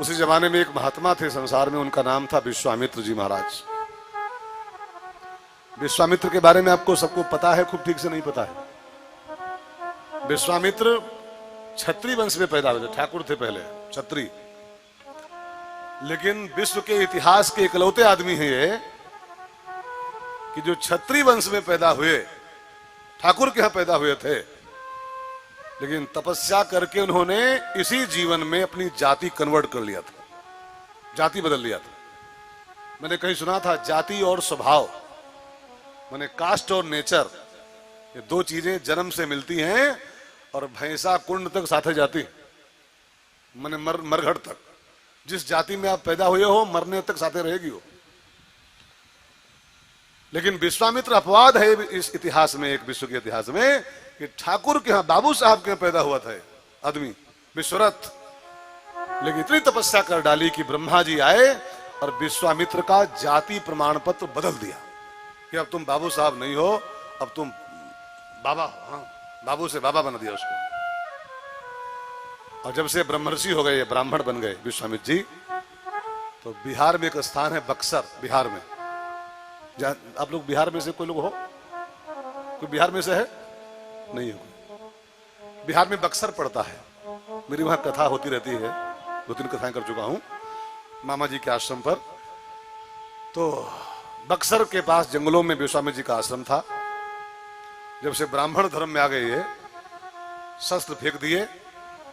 उसी जमाने में एक महात्मा थे संसार में, उनका नाम था विश्वामित्र जी महाराज। विश्वामित्र के बारे में आपको सबको पता है, खूब ठीक से नहीं पता है। विश्वामित्र क्षत्रिय वंश में पैदा हुए थे, ठाकुर थे पहले, क्षत्रिय। लेकिन विश्व के इतिहास के इकलौते आदमी हैं ये कि जो क्षत्रिय वंश में पैदा हुए, ठाकुर के यहां पैदा हुए थे, लेकिन तपस्या करके उन्होंने इसी जीवन में अपनी जाति कन्वर्ट कर लिया था, जाति बदल लिया था। मैंने कहीं सुना था जाति और स्वभाव, माने कास्ट और नेचर, ये दो चीजें जन्म से मिलती हैं और भैंसा कुंड तक साथे जाती, माने मरघट तक। जिस जाति में आप पैदा हुए हो मरने तक साथे रहेगी हो। लेकिन विश्वामित्र अपवाद है इस इतिहास में, एक विश्व के इतिहास में, कि ठाकुर के यहां बाबू साहब के यहां पैदा हुआ था आदमी विश्वरथ, लेकिन इतनी तपस्या कर डाली कि ब्रह्मा जी आए और विश्वामित्र का जाति प्रमाण पत्र बदल दिया कि अब तुम बाबू साहब नहीं हो, अब तुम बाबा हो। हाँ, बाबू से बाबा बना दिया उसको। और जब से ब्रह्मर्षि हो गए, ब्राह्मण बन गए विश्वामित्र जी, तो बिहार में एक स्थान है बक्सर, बिहार में। आप लोग बिहार में से कोई लोग हो? कोई बिहार में से है? नहीं हो? बिहार में बक्सर पड़ता है। मेरी वहां कथा होती रहती है, 2-3 कथाएं कर चुका हूं मामा जी के आश्रम पर। तो बक्सर के पास जंगलों में विश्वामित्र जी का आश्रम था। जब से ब्राह्मण धर्म में आ गए, ये शस्त्र फेंक दिए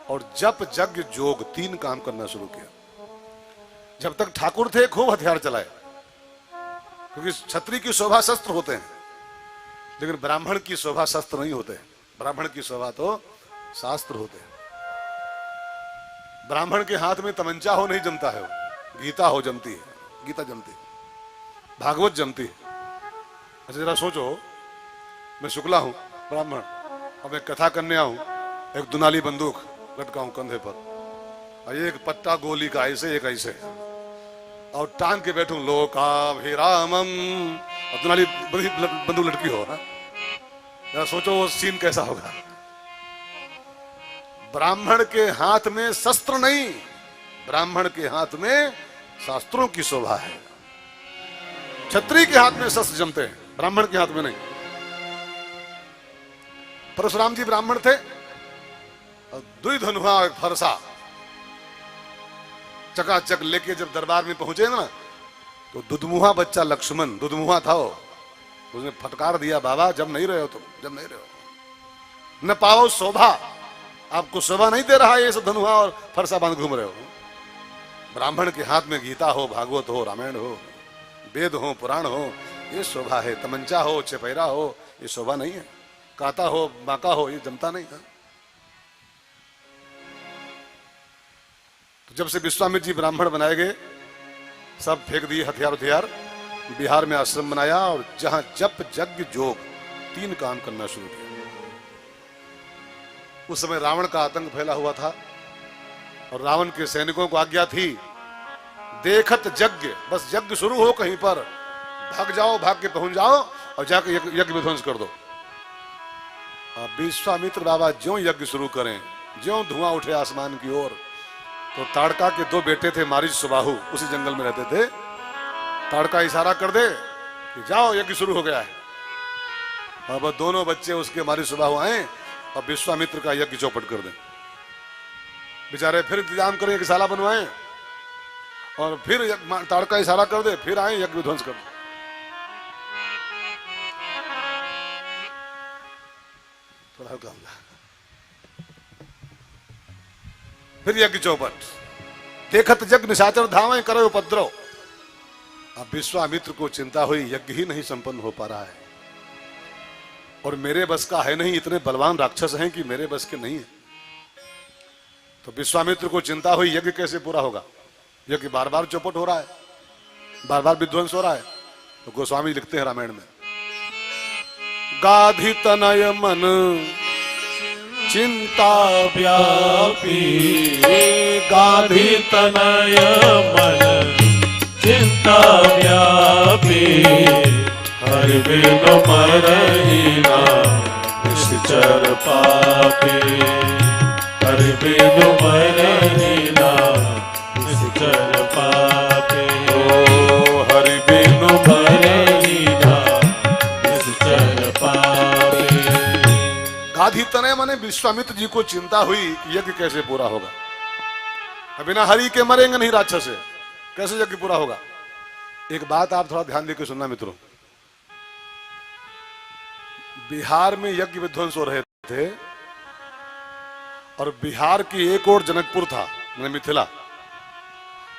और जप यज्ञ जोग 3 काम करना शुरू किया। जब तक ठाकुर थे खूब हथियार चलाए, क्योंकि क्षत्रिय की शोभा शस्त्र होते हैं, लेकिन ब्राह्मण की शोभा शस्त्र नहीं होते हैं। ब्राह्मण की शोभा तो शास्त्र होते हैं। ब्राह्मण के हाथ में तमंचा हो नहीं जमता है, गीता हो जमती है, गीता जमती है, भागवत जमती है। अच्छा जरा सोचो, मैं शुक्ला हूं ब्राह्मण और मैं कथा करने आऊं, एक दुनाली बंदूक लटकाऊं कंधे पर और एक पट्टा गोली का ऐसे, एक ऐसे, और टांग के बैठूं लोकाभिरामम, और दुनाली बंदूक लटकी हो। जरा सोचो वो सीन कैसा होगा। ब्राह्मण के हाथ में शस्त्र नहीं, ब्राह्मण के हाथ में शास्त्रों की शोभा है। क्षत्रिय के हाथ में शस्त्र जमते हैं, ब्राह्मण के हाथ में नहीं। परशुराम जी ब्राह्मण थे, द्विधनुहा और फरसा चकाचक लेके जब दरबार में पहुंचे ना, तो दुधमुहा बच्चा लक्ष्मण, दुधमुहा था वो, उसने फटकार दिया, बाबा जब नहीं रहे हो तुम, जब नहीं रहे हो, न पाओ शोभा, आपको शोभा नहीं दे रहा है ये सब धनुहा और फरसा बांध घूम रहे हो। ब्राह्मण के हाथ में गीता हो, भागवत हो, रामायण हो, वेद हो, पुराण हो, ये शोभा है। तमंचा हो, चपेरा हो, ये शोभा नहीं है। काता हो, बांका हो, ये जमता नहीं है। तो जब से विश्वामित्र जी ब्राह्मण बनाए गए, सब फेंक दिए हथियार हथियार, बिहार में आश्रम बनाया और जहां जप यज्ञ जोग 3 काम करना शुरू किया। उस समय रावण का आतंक फैला हुआ था और रावण के सैनिकों को आज्ञा थी, देखत यज्ञ, बस यज्ञ शुरू हो कहीं पर भाग जाओ, भाग के पहुंच जाओ और जाके यज्ञ विध्वंस कर दो। विश्वामित्र बाबा ज्यों यज्ञ शुरू करें, ज्यों धुआं उठे आसमान की ओर, तो ताड़का के 2 बेटे थे, मारीच सुबाहु, उसी जंगल में रहते थे। ताड़का इशारा कर दे कि जाओ यज्ञ शुरू हो गया है। अब दोनों बच्चे उसके मारीच सुबाहु आए और विश्वामित्र का यज्ञ चौपट कर दें। बेचारे फिर इंतजाम करें कि साला बनवाएं, और फिर ताड़का इशारा कर दे, फिर आए यज्ञ विध्वंस कर दे। थोड़ा हल्का होगा, फिर यज्ञ चौपट। देखत जग निशाचर धावे करे उपद्रव। अब विश्वामित्र को चिंता हुई, यज्ञ ही नहीं संपन्न हो पा रहा है और मेरे बस का है नहीं, इतने बलवान राक्षस हैं कि मेरे बस के नहीं है। तो विश्वामित्र को चिंता हुई, यज्ञ कैसे पूरा होगा, यज्ञ बार बार चौपट हो रहा है, बार बार विध्वंस हो रहा है। तो गोस्वामी लिखते हैं रामायण में, गाधि तनय मन चिंता व्यापी, गाधि तनय मन चिंता व्यापी, हरि बिनु मरहि ना निश्चर पापी, हरि बिनु मरहि ना माने विश्वामित्र जी को चिंता हुई कि यज्ञ कैसे पूरा होगा। अब बिना हरि के मरेंगे नहीं राक्षस से, कैसे यज्ञ पूरा होगा। एक बात आप थोड़ा ध्यान देकर सुनना मित्रों, बिहार में यज्ञ विध्वंस हो रहे थे और बिहार की एक ओर जनकपुर था, मैंने मिथिला,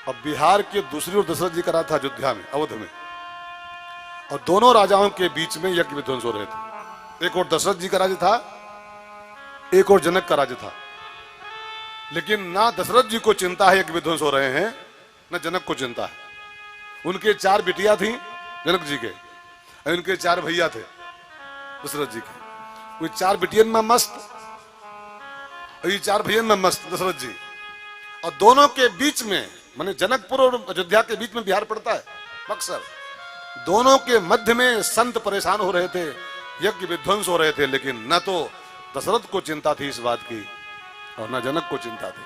और बिहार के दूसरी ओर दशरथ जी का राज था अयोध्या में, अवध में, और दोनों राजाओं के बीच में यज्ञ विध्वंस हो रहे थे। एक ओर दशरथ जी का राज्य था, एक ओर जनक का राज्य था। लेकिन ना दशरथ जी को चिंता है यज्ञ विध्वंस हो रहे हैं, ना जनक को चिंता है। उनके 4 बिटिया थी जनक जी के, और उनके 4 भैया थे दशरथ जी के। वो 4 बिटियन में मस्त और ये 4 भैयन में मस्त दशरथ जी। और दोनों के बीच में, माने जनकपुर और अयोध्या के बीच में बिहार पड़ता है, बक्सर, दोनों के मध्य में संत परेशान हो रहे थे, यज्ञ विध्वंस हो रहे थे। लेकिन न तो दशरथ को चिंता थी इस बात की और न जनक को चिंता थी।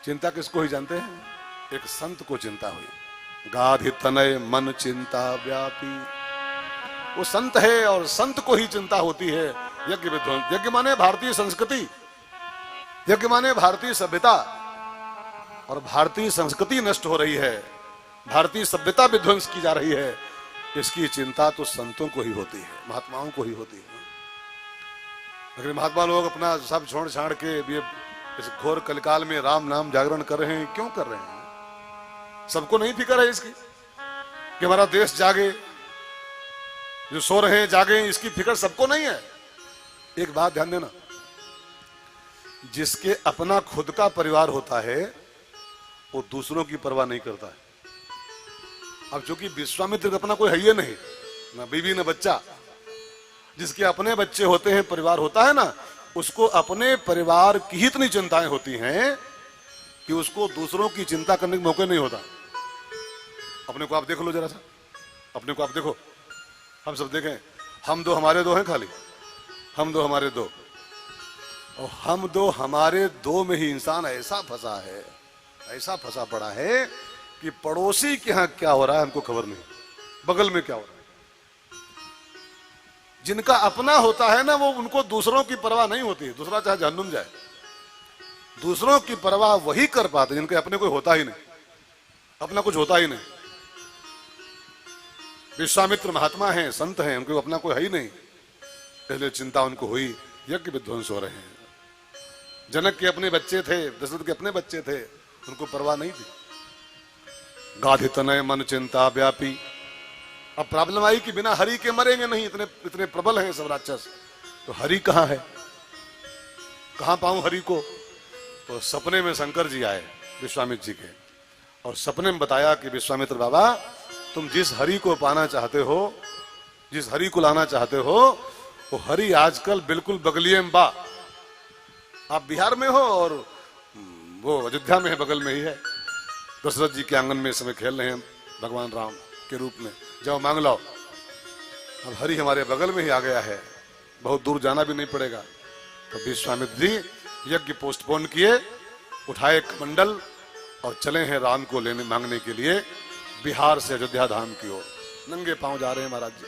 चिंता किसको ही जानते हैं? एक संत को चिंता हुई। गाधि तनय मन चिंता व्यापी, वो संत है और संत को ही चिंता होती है यज्ञ विध्वंस। यज्ञ माने भारतीय संस्कृति, यज्ञ माने भारतीय सभ्यता, और भारतीय संस्कृति नष्ट हो रही है, भारतीय सभ्यता विध्वंस की जा रही है। इसकी चिंता तो संतों को ही होती है, महात्माओं को ही होती है। लेकिन महात्मा लोग अपना सब छोड़ छाड़ के भी इस घोर कलिकाल में राम नाम जागरण कर रहे हैं। क्यों कर रहे हैं? सबको नहीं फिक्र है इसकी कि हमारा देश जागे, जो सो रहे हैं जागे, इसकी फिक्र सबको नहीं है। एक बात ध्यान देना, जिसके अपना खुद का परिवार होता है वो दूसरों की परवाह नहीं करता है। अब चूंकि विश्वामित्र का अपना कोई है ही नहीं, ना बीवी ना बच्चा, जिसके अपने बच्चे होते हैं, परिवार होता है ना, उसको अपने परिवार की ही इतनी चिंताएं होती हैं कि उसको दूसरों की चिंता करने का मौका नहीं होता। अपने को आप देख लो जरा सा, अपने को आप देखो, हम सब देखें, हम दो हमारे दो हैं खाली, हम दो हमारे दो, और हम दो हमारे दो में ही इंसान ऐसा फंसा है, ऐसा फंसा पड़ा है कि पड़ोसी के यहां क्या हो रहा है हमको खबर नहीं, बगल में क्या हो रहा है। जिनका अपना होता है ना, वो उनको दूसरों की परवाह नहीं होती है, दूसरा चाहे जहन्नुम जाए। दूसरों की परवाह वही कर पाते जिनके अपने कोई होता ही नहीं, अपना कुछ होता ही नहीं। विश्वामित्र महात्मा हैं, संत हैं, उनको अपना कोई है ही नहीं, इसलिए चिंता उनको हुई, यज्ञ विध्वंस हो रहे हैं। जनक के अपने बच्चे थे, दशरथ के अपने बच्चे थे, उनको परवाह नहीं थी। गाधि तनय मन चिंता व्यापी। अब प्रॉब्लम आई कि बिना हरि के मरेंगे नहीं, इतने इतने प्रबल हैं सब राक्षस, तो हरि कहां है, कहां पाऊं हरि को? तो सपने में शंकर जी आए विश्वामित्र जी के, और सपने में बताया कि विश्वामित्र बाबा, तुम जिस हरि को पाना चाहते हो, जिस हरि को लाना चाहते हो, वो हरि आजकल बिल्कुल बगलिए में बा। आप बिहार में हो और वो अयोध्या में है, बगल में ही है। दशरथ जी के आंगन में इस समय खेल रहे हैं भगवान राम के रूप में, जाओ मांग लाओ। अब हरि हमारे बगल में ही आ गया है, बहुत दूर जाना भी नहीं पड़ेगा। तो विश्वामित्र जी यज्ञ पोस्टपोन किए, उठाए कमंडल और चले हैं राम को लेने मांगने के लिए बिहार से अयोध्या धाम की ओर। नंगे पांव जा रहे हैं महाराज जी।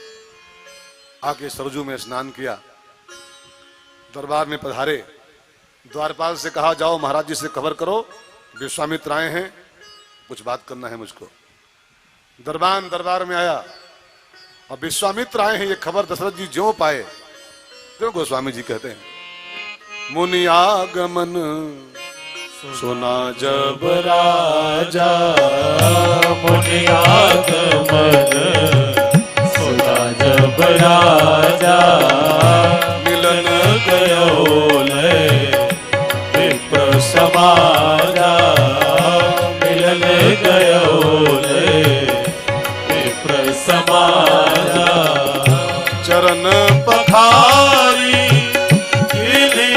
आके सरजू में स्नान किया, दरबार में पधारे, द्वारपाल से कहा जाओ महाराज जी से खबर करो, विश्वामित्र आए हैं, कुछ बात करना है मुझको। दरबार में आया और विश्वामित्र आए हैं, ये खबर दशरथ जी ज्यों पाए, क्यों गोस्वामी जी कहते हैं, मुनि आगमन सुना जब राजा, मुनि आगमन सुना जब राजा, मिलन गयो ले विप्र समाजा, मिलन गयो ले विप्र समाजा। चरण पखारी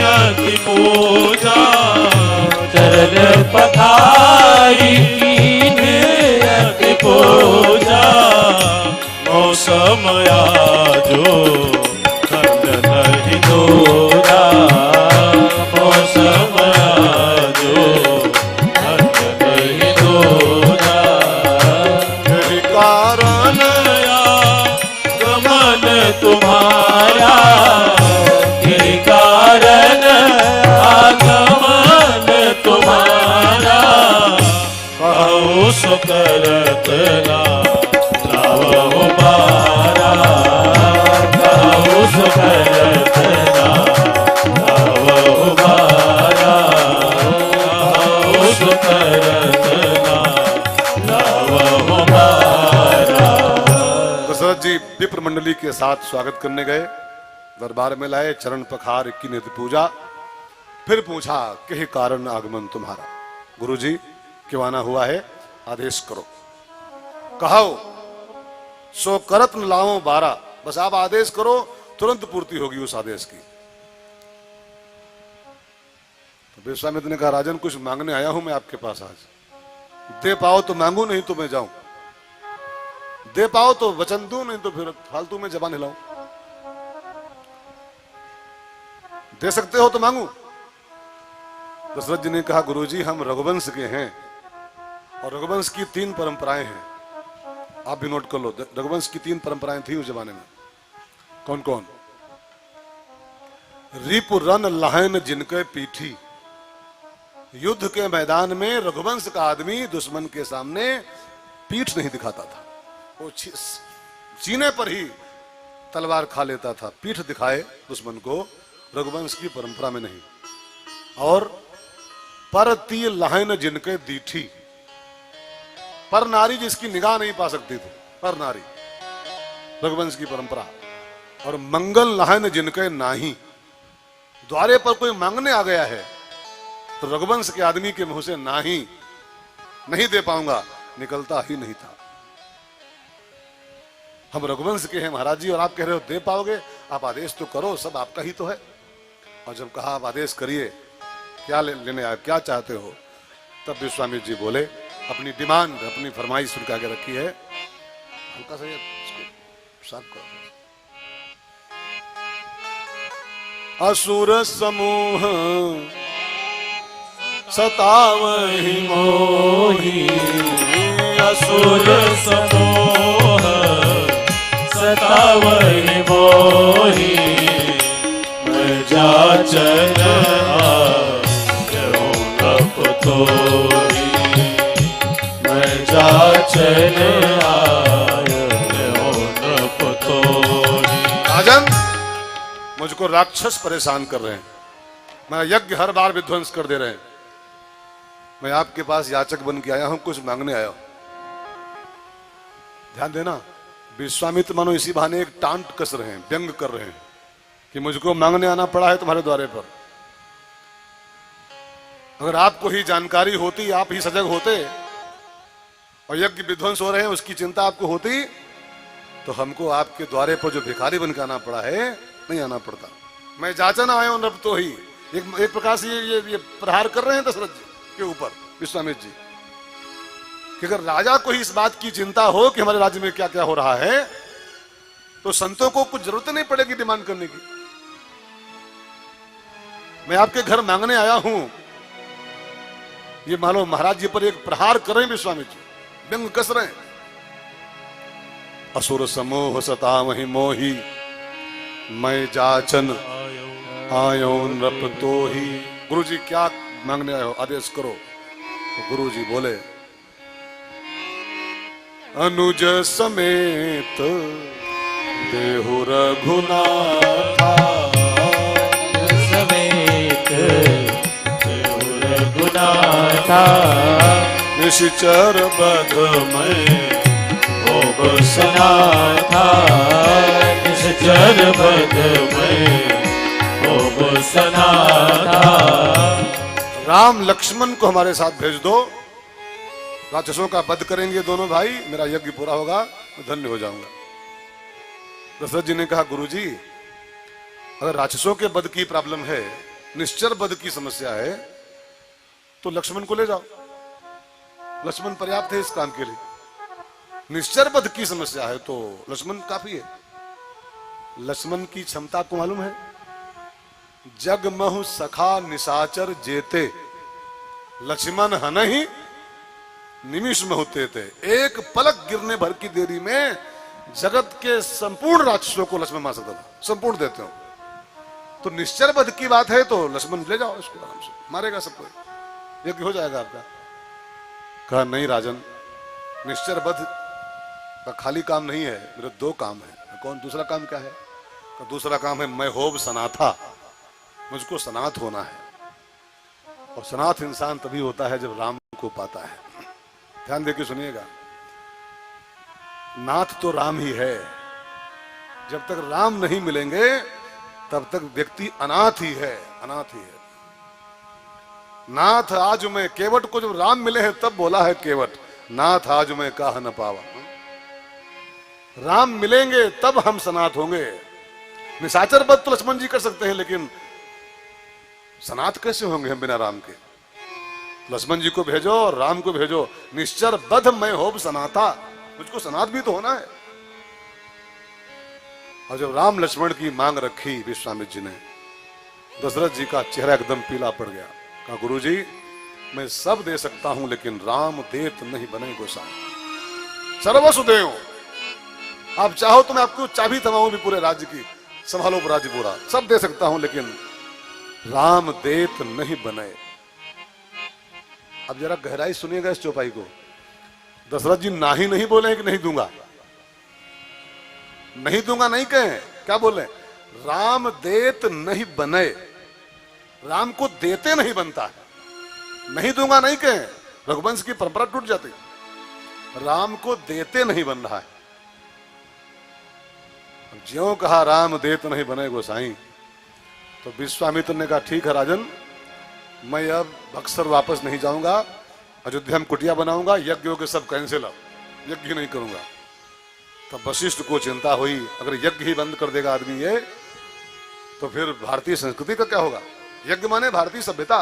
अति पूजा, चरण पखारी अति पूजा, मौसम आजो खंड नहीं दूजा, मौसम आजो खंड नहीं दूजा। कारण गमन तुम्हारा, कारण मंडली के साथ स्वागत करने गए, दरबार में लाए, चरण पखार की नित्य पूजा। फिर पूछा कि कारण आगमन तुम्हारा। गुरुजी क्यों आना हुआ है, आदेश करो। कहो सो करत न लाओ 12, बस आप आदेश करो, तुरंत पूर्ति होगी उस आदेश की। तो विश्वामित्र ने कहा, राजन कुछ मांगने आया हूं मैं आपके पास आज, दे पाओ तो मांगू, नहीं तो मैं जाऊं। दे पाओ तो वचन दूं, नहीं तो फिर फालतू में जबान हिलाऊं। दे सकते हो तो मांगू। दशरथ जी ने कहा, गुरुजी हम रघुवंश के हैं और रघुवंश की 3 परंपराएं हैं, आप भी नोट कर लो। रघुवंश की 3 परंपराएं थी उस जमाने में। कौन कौन? रिपु रन लहन जिनके पीठी, युद्ध के मैदान में रघुवंश का आदमी दुश्मन के सामने पीठ नहीं दिखाता था, वो सीने पर ही तलवार खा लेता था, पीठ दिखाए दुश्मन को रघुवंश की परंपरा में नहीं। और पर ती लहन जिनके दीठी, पर नारी जिसकी निगाह नहीं पा सकती थी, पर नारी रघुवंश की परंपरा। और मंगल लहन जिनके नाही, द्वारे पर कोई मांगने आ गया है तो रघुवंश के आदमी के मुंह से नाही, नहीं दे पाऊंगा, निकलता ही नहीं था। हम रघुवंश के हैं महाराज जी, और आप कह रहे हो दे पाओगे, आप आदेश तो करो, सब आपका ही तो है। और जब कहा आप आदेश करिए, क्या लेने आए, क्या चाहते हो, तब विश्वामित्र जी बोले, अपनी डिमांड, अपनी फरमाइश उनके आगे रखी है। हल्का सा इसको साफ करो। असुर समूह सतावहि मोहि, असुर समूह सतावहि मोहि, मैं जाचन आयो तप तोहि, मैं जाचन आयो तप तोहि। राजन मुझको राक्षस परेशान कर रहे हैं, मैं यज्ञ हर बार विध्वंस कर दे रहे हैं, मैं आपके पास याचक बन के आया हूं, कुछ मांगने आया हूं। ध्यान देना, विश्वामित्र मानो इसी बहाने एक टांट कस रहे हैं, व्यंग कर रहे हैं कि मुझको मांगने आना पड़ा है तुम्हारे द्वारे पर। अगर आपको ही जानकारी होती, आप ही सजग होते और यज्ञ विध्वंस हो रहे हैं उसकी चिंता आपको होती, तो हमको आपके द्वारे पर जो भिखारी बन के आना पड़ा है, नहीं आना पड़ता। मैं जाचन आया हूं नब तो ही। एक प्रकार से ये प्रहार कर रहे हैं दशरथ जी के ऊपर विश्वामित्र जी, कि अगर राजा को ही इस बात की चिंता हो कि हमारे राज्य में क्या क्या हो रहा है, तो संतों को कुछ जरूरत नहीं पड़ेगी डिमांड करने की। मैं आपके घर मांगने आया हूं, ये मानो महाराज जी पर एक प्रहार कर रहे हैं विश्वामित्र जी, व्यंग कस रहे हैं। असुर समूह सतावहि मोहि, मैं जाचन आयो नृप तोहि। गुरु जी क्या मांगने आए हो, आदेश करो। तो गुरु जी बोले, अनुज समेत देहु रघुनाथा, समेत देहु रघुनाथा, निश्चर बध में भोग सनाथा, निश्चर बध में भोग सनाथा। राम लक्ष्मण को हमारे साथ भेज दो, राक्षसों का वध करेंगे दोनों भाई, मेरा यज्ञ पूरा होगा, मैं धन्य हो जाऊंगा। दशरथ जी ने कहा, गुरुजी अगर राक्षसों के वध की प्रॉब्लम है, निश्चर वध की समस्या है, तो लक्ष्मण को ले जाओ, लक्ष्मण पर्याप्त है इस काम के लिए। निश्चर वध की समस्या है तो लक्ष्मण काफी है। लक्ष्मण की क्षमता आपको मालूम है, जग महु सखा निशाचर जेते, लक्ष्मण हनहि निमिष में होते थे। एक पलक गिरने भर की देरी में जगत के संपूर्ण राक्षसों को लक्ष्मण मार सकता था, संपूर्ण देते हो। तो निश्चर वध की बात है तो लक्ष्मण ले जाओ इसको, आराम से मारेगा सबको, यज्ञ हो जाएगा आपका। कहा नहीं राजन, निश्चर वध का खाली काम नहीं है, मेरे 2 काम है। कौन? दूसरा काम क्या है? तो दूसरा काम है मैं होब सनाथा, मुझको सनाथ होना है। और सनाथ इंसान तभी होता है जब राम को पाता है। ध्यान देके सुनिएगा, नाथ तो राम ही है, जब तक राम नहीं मिलेंगे तब तक व्यक्ति अनाथ ही है, अनाथ ही है। नाथ आज मैं केवट को जब राम मिले हैं तब बोला है केवट, नाथ आज मैं काह न पावा। राम मिलेंगे तब हम सनाथ होंगे। निशाचर बध तो लक्ष्मण जी कर सकते हैं, लेकिन सनाथ कैसे होंगे हम बिना राम के? लक्ष्मण जी को भेजो और राम को भेजो, निश्चर बध मैं होब सनाथा, मुझको सनाथ भी तो होना है। और जब राम लक्ष्मण की मांग रखी विश्वामित्र जी ने, दशरथ जी का चेहरा एकदम पीला पड़ गया। कहा गुरुजी मैं सब दे सकता हूं लेकिन राम देत नहीं बने गोसाई। सर्वस्व देओ, आप चाहो तो मैं आपको चाबी थमाऊं भी पूरे राज्य की, संभालो राज्य पूरा, सब दे सकता हूं लेकिन राम देत नहीं बने। अब जरा गहराई सुनिएगा इस चौपाई को। दशरथ जी ना ही नहीं बोले कि नहीं दूंगा, नहीं दूंगा नहीं कहें, क्या बोले? राम देत नहीं बने, राम को देते नहीं बनता है। नहीं दूंगा नहीं कहें, रघुवंश की परंपरा टूट जाती। राम को देते नहीं बन रहा है। ज्यों कहा राम देत नहीं बने गोसाई, तो विश्वामित्र ने कहा ठीक है राजन, मैं अब बक्सर वापस नहीं जाऊंगा, अयोध्या में कुटिया बनाऊंगा, यज्ञ के सब कैंसिल, अब यज्ञ नहीं करूंगा। तब वशिष्ठ को चिंता हुई, अगर यज्ञ ही बंद कर देगा आदमी ये, तो फिर भारतीय संस्कृति का क्या होगा? यज्ञ माने भारतीय सभ्यता,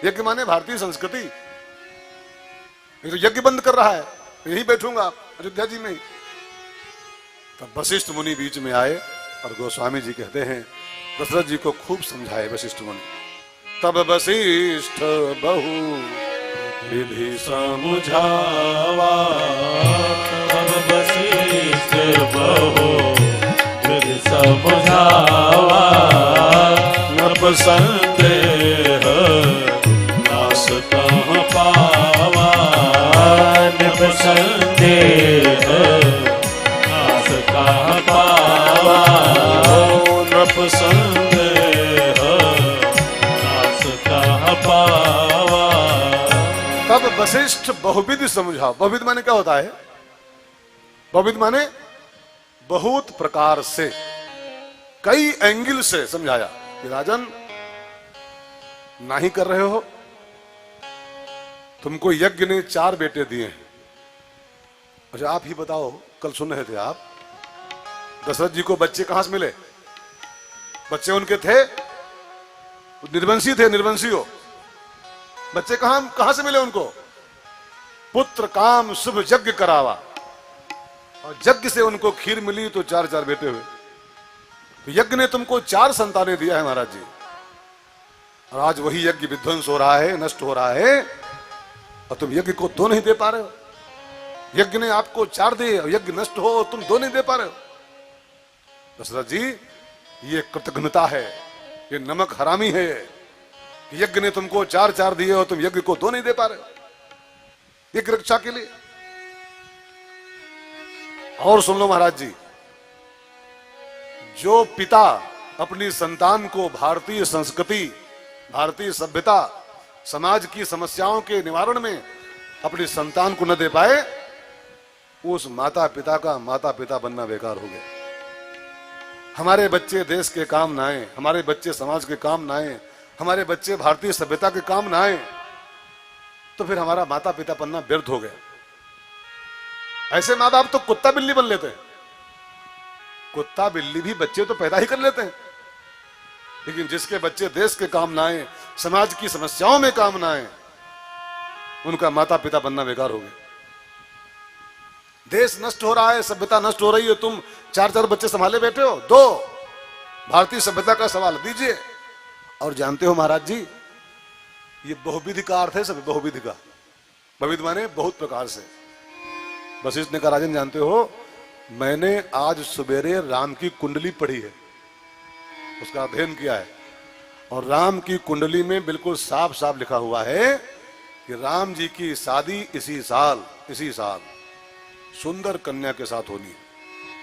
यज्ञ माने भारतीय संस्कृति। ये तो यज्ञ बंद कर रहा है, यही बैठूंगा अयोध्या जी में ही। तब वशिष्ठ मुनि बीच में आए और गोस्वामी जी कहते हैं दशरथ जी को खूब समझाए वशिष्ठ मुनि। तब वशिष्ठ बहु विधि समझावा, तब वशिष्ठ बहु विधि समझावा, नभ संदेह नास कह पावा, नभ संदेह नास कह पावा, नभ संदेह नास कह पावा। तब वशिष्ठ बहुविध समझाओ। बहुविध माने क्या होता है? बहुविध माने बहुत प्रकार से, कई एंगल से समझाया कि राजन नहीं कर रहे हो, तुमको यज्ञ ने 4 बेटे दिए हैं। अच्छा आप ही बताओ, कल सुन रहे थे आप, दशरथ जी को बच्चे कहां से मिले? बच्चे उनके थे, निर्वंशी थे, निर्वंशी हो। बच्चे कहां से मिले उनको? पुत्र काम शुभ यज्ञ करावा, और यज्ञ से उनको खीर मिली तो 4 बेटे हुए। तो यज्ञ ने तुमको 4 संतानें दिया है महाराज जी, और आज वही यज्ञ विध्वंस हो रहा है, नष्ट हो रहा है, और तुम यज्ञ को 2 नहीं दे पा रहे हो। यज्ञ ने आपको 4 दिए, यज्ञ नष्ट हो और तुम 2 नहीं दे पा रहे हो। दशरथ जी ये कृतघ्नता है, ये नमक हरामी है। यज्ञ ने तुमको 4 दिए और तुम यज्ञ को 2 नहीं दे पा रहे हो, एक रक्षा के लिए। और सुन लो महाराज जी, जो पिता अपनी संतान को भारतीय संस्कृति, भारतीय सभ्यता, समाज की समस्याओं के निवारण में अपनी संतान को न दे पाए, उस माता पिता का माता पिता बनना बेकार हो गया। हमारे बच्चे देश के काम ना आए, हमारे बच्चे समाज के काम ना आए, हमारे बच्चे भारतीय सभ्यता के काम ना आए, तो फिर हमारा माता पिता बनना व्यर्थ हो गया। ऐसे माँ बाप तो कुत्ता बिल्ली बन लेते हैं। कुत्ता बिल्ली भी बच्चे तो पैदा ही कर लेते हैं, लेकिन जिसके बच्चे देश के काम ना आए, समाज की समस्याओं में काम ना आए, उनका माता पिता बनना बेकार हो गया। देश नष्ट हो रहा है, सभ्यता नष्ट हो रही है, तुम 4 बच्चे संभाले बैठे हो। 2 भारतीय सभ्यता का सवाल दीजिए। और जानते हो महाराज जी, ये बहुविधि का अर्थ है, सब बहुविधि का। बहुविध माने बहुत प्रकार से। वशिष्ठ ने कहा राजन जानते हो, मैंने आज सवेरे राम की कुंडली पढ़ी है, उसका अध्ययन किया है, और राम की कुंडली में बिल्कुल साफ साफ लिखा हुआ है कि राम जी की शादी इसी साल सुंदर कन्या के साथ होनी है,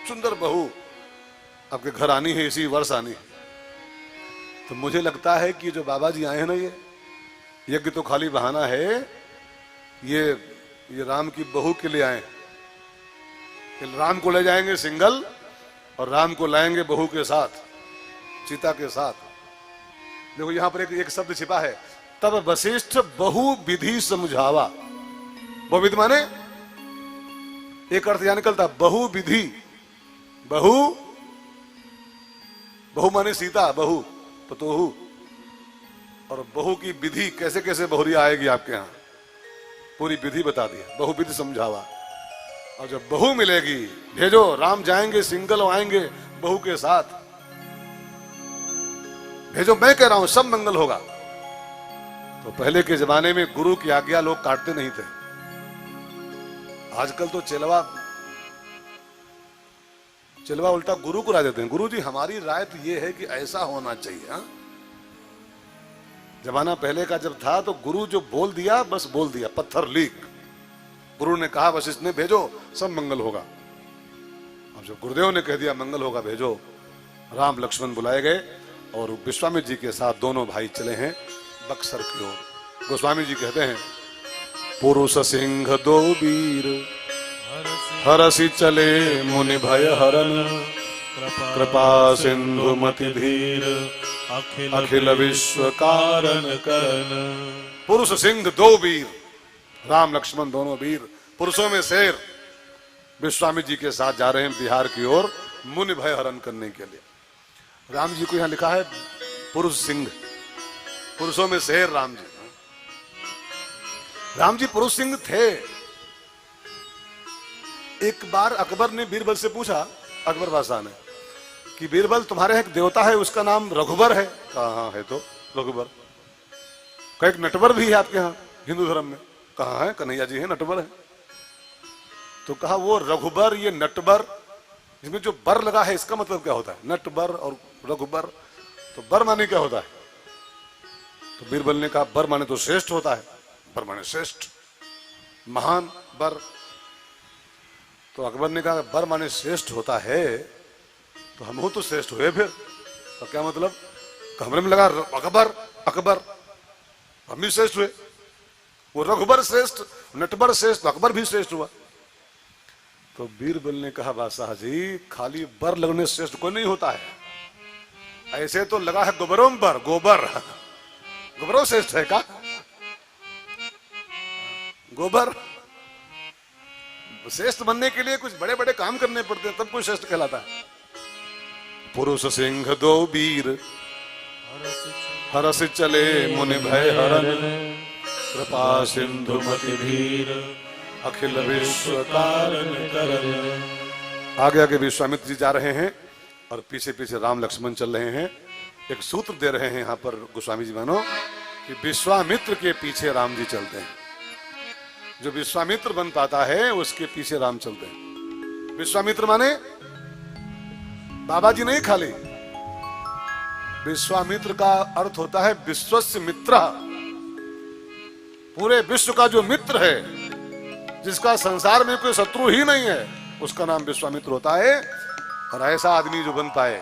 सुंदर बहू आपके घर आनी है, इसी वर्ष आनी है। तो मुझे लगता है कि जो बाबा जी आए हैं ना, ये यज्ञ तो खाली बहाना है, ये राम की बहू के लिए आए हैं। राम को ले जाएंगे सिंगल और राम को लाएंगे बहू के साथ, सीता के साथ। देखो यहां पर एक शब्द छिपा है, तब वशिष्ठ बहु विधि समझावा। बहुविधि माने एक अर्थ यहां निकलता बहु विधि, बहु बहु माने सीता, बहु पतोहू, और बहू की विधि कैसे कैसे बहुरिया आएगी आपके यहां, पूरी विधि बता दिया, बहु विधि समझावा। और जब बहू मिलेगी, भेजो, राम जाएंगे सिंगल आएंगे बहू के साथ, भेजो, मैं कह रहा हूं सब मंगल होगा। तो पहले के जमाने में गुरु की आज्ञा लोग काटते नहीं थे। आजकल तो चिलवा उल्टा गुरु को राय देते हैं, गुरु जी हमारी राय तो ये है कि ऐसा होना चाहिए। हा? जमाना पहले का जब था तो गुरु जो बोल दिया बस बोल दिया, पत्थर लीक। गुरु ने कहा वशिष्ठ ने भेजो सब मंगल होगा। अब जो गुरुदेव ने कह दिया मंगल होगा भेजो, राम लक्ष्मण बुलाए गए और विश्वामित्र जी के साथ दोनों भाई चले हैं बक्सर की ओर। गोस्वामी जी कहते हैं, पुरुष सिंह दो वीर हरसि चले मुनि भय हरन, कृपा सिंधु मति धीर अखिल विश्व कारण करन। पुरुष सिंह दो वीर, राम लक्ष्मण दोनों वीर, पुरुषों में शेर, विश्वामित्र जी के साथ जा रहे हैं बिहार की ओर मुनि भय हरण करने के लिए। राम जी को यहां लिखा है पुरुष सिंह, पुरुषों में शेर राम जी। राम जी पुरुष सिंह थे। एक बार अकबर ने बीरबल से पूछा, अकबर बादशाह ने, कि बीरबल तुम्हारे एक देवता है उसका नाम रघुबर है? कहा हाँ है तो रघुबर। कहा एक नटवर भी है आपके यहाँ हिंदू धर्म में? कहा है कन्हैया जी है, नटवर है। तो कहा वो रघुबर ये नटबर, इसमें जो बर लगा है इसका मतलब क्या होता है? नटबर और रघुबर, तो बर माने क्या होता है? तो बीरबल ने कहा बर माने तो श्रेष्ठ होता है, बर माने श्रेष्ठ महान बर। तो अकबर ने कहा बर माने श्रेष्ठ होता है तो हम हो तो श्रेष्ठ हुए फिर। तो क्या मतलब? कमरे में लगा अकबर अकबर, हम भी श्रेष्ठ हुए। वो रघुबर श्रेष्ठ, नटबर श्रेष्ठ, अकबर भी श्रेष्ठ हुआ। तो बीरबल ने कहा बादशाह जी खाली बर लगने श्रेष्ठ कोई नहीं होता है, ऐसे तो लगा है गोबरों पर, गोबर गोबरों श्रेष्ठ है का? गोबर श्रेष्ठ बनने के लिए कुछ बड़े बड़े काम करने पड़ते हैं तब कोई श्रेष्ठ कहलाता है। पुरुष सिंह दो वीर हरस चले मुनि भय हरन, कृपा सिंधु मति धीर अखिल विश्व कारण करन। आगे आगे विश्वामित्र जी जा रहे हैं और पीछे पीछे राम लक्ष्मण चल रहे हैं। एक सूत्र दे रहे हैं यहाँ पर गोस्वामी जी मानो कि विश्वामित्र के पीछे राम जी चलते हैं। जो विश्वामित्र बन पाता है उसके पीछे राम चलते हैं। विश्वामित्र माने बाबा जी नहीं, खाली विश्वामित्र का अर्थ होता है विश्वस्य मित्र, पूरे विश्व का जो मित्र है, जिसका संसार में कोई शत्रु ही नहीं है, उसका नाम विश्वामित्र होता है। और ऐसा आदमी जो बन पाए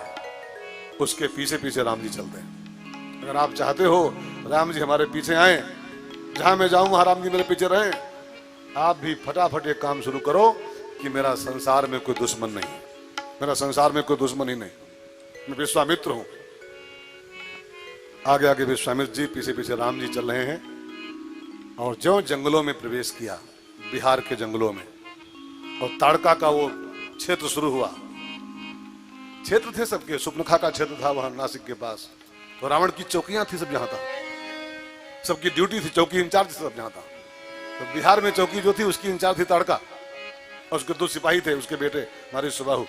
उसके पीछे पीछे राम जी चलते हैं। अगर आप चाहते हो राम जी हमारे पीछे आए, जहां मैं जाऊं वहां राम जी मेरे पीछे रहे, आप भी फटाफट एक काम शुरू करो कि मेरा संसार में कोई दुश्मन नहीं, मेरा संसार में कोई दुश्मन ही नहीं, मैं विश्वामित्र हूं। आगे आगे विश्वामित्र जी, पीछे पीछे राम जी चल रहे हैं। और जो जंगलों में प्रवेश किया, बिहार के जंगलों में, और ताड़का का वो क्षेत्र शुरू हुआ। क्षेत्र थे सबके, सुपनखा का क्षेत्र था वहां नासिक के पास, तो रावण की चौकियां थी सब जहां था, सबकी ड्यूटी थी, चौकी इंचार्ज सब जहां था। तो बिहार में चौकी जो थी उसकी इंचार्ज थी ताड़का, और उसके 2 सिपाही थे, उसके बेटे मारी सुबाहु।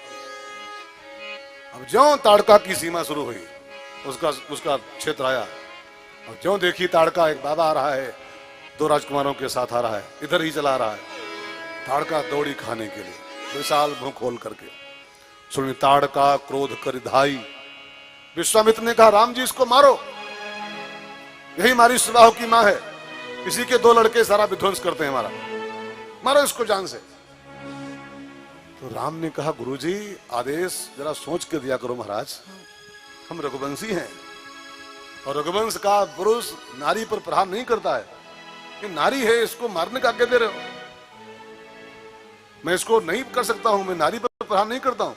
अब ज्यों ताड़का की सीमा शुरू हुई, उसका क्षेत्र आया, और ज्यों देखी ताड़का, एक बाबा आ रहा है 2 राजकुमारों के साथ आ रहा है, इधर ही चला रहा है। ताड़का दौड़ी खाने के लिए, विशाल मुंह खोल करके। सुनी ताड़का क्रोध कर धाई। विश्वामित्र ने कहा राम जी इसको मारो, यही मारी सुबाहु की मां है, इसी के 2 लड़के सारा विध्वंस करते हैं हमारा, मारो इसको जान से। तो राम ने कहा गुरुजी आदेश जरा सोच के दिया करो महाराज, हम रघुवंशी हैं और रघुवंश का पुरुष नारी पर प्रहार नहीं करता है। ये नारी है, इसको मारने का आज्ञा दे रहे हो? मैं इसको नहीं कर सकता हूं, मैं नारी पर प्रहार नहीं करता हूं।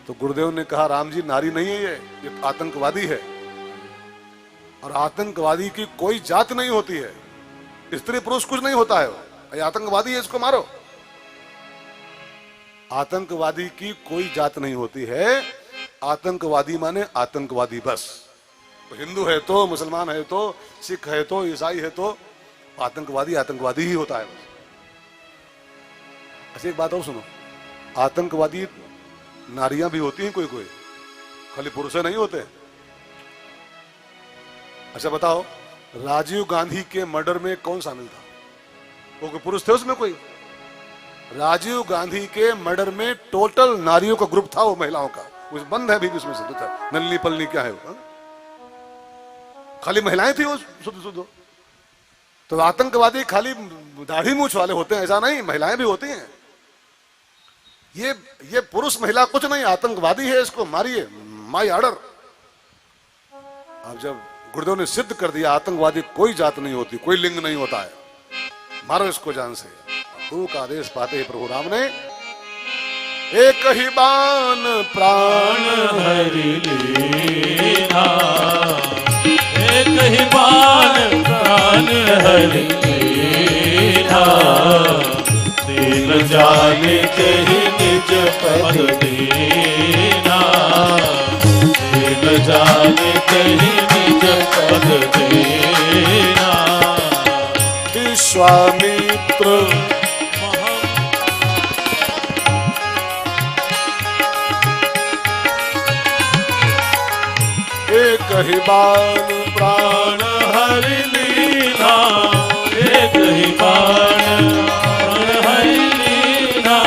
तो गुरुदेव ने कहा राम जी नारी नहीं है ये आतंकवादी है, और आतंकवादी की कोई जात नहीं होती है, स्त्री पुरुष कुछ नहीं होता है, ये आतंकवादी है, इसको मारो। आतंकवादी की कोई जात नहीं होती है, आतंकवादी माने आतंकवादी बस। तो हिंदू है तो, मुसलमान है तो, सिख है तो, ईसाई है तो, आतंकवादी आतंकवादी ही होता है बस। अच्छा एक बात और सुनो, आतंकवादी नारियां भी होती हैं कोई कोई, खाली पुरुष नहीं होते। अच्छा बताओ, राजीव गांधी के मर्डर में कौन शामिल था? वो कोई पुरुष थे उसमें कोई? राजीव गांधी के मर्डर में टोटल नारियों का ग्रुप था, वो महिलाओं का, कुछ बंद है भी उसमें से, नल्ली पल्ली क्या है वो, खाली महिलाएं थी वो शुद्ध शुद्ध। तो आतंकवादी खाली दाढ़ी मूछ वाले होते हैं ऐसा नहीं, महिलाएं भी होती हैं। ये पुरुष महिला कुछ नहीं, आतंकवादी है, इसको मारिए, माई ऑर्डर। अब जब गुरुदेव ने सिद्ध कर दिया आतंकवादी कोई जात नहीं होती, कोई लिंग नहीं होता है, मारो इसको जान से। गुरु का आदेश पाते ही प्रभु राम ने एक ही बाण प्राण हरि लीना, एक ही बाण प्राण हरि लीना, दीन जाने के ही निज पद दीना, दीन जाने के ही निज पद दीना। विश्वामित्र एक ही बाण प्राण हरि लीना, एक ही बाण हरि लीना,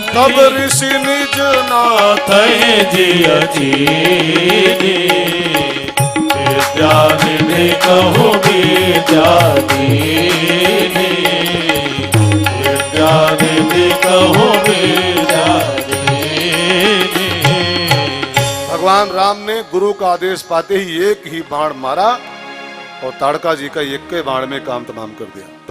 तब ऋषि निज नाथ जिया जीनी, विद्यानिधि कहो विद्यादीनी, विद्यानिधि कहो विद्यादीनी। भगवान राम ने गुरु का आदेश पाते ही एक ही बाण मारा और ताड़का जी का एक के बाण में काम तमाम कर दिया।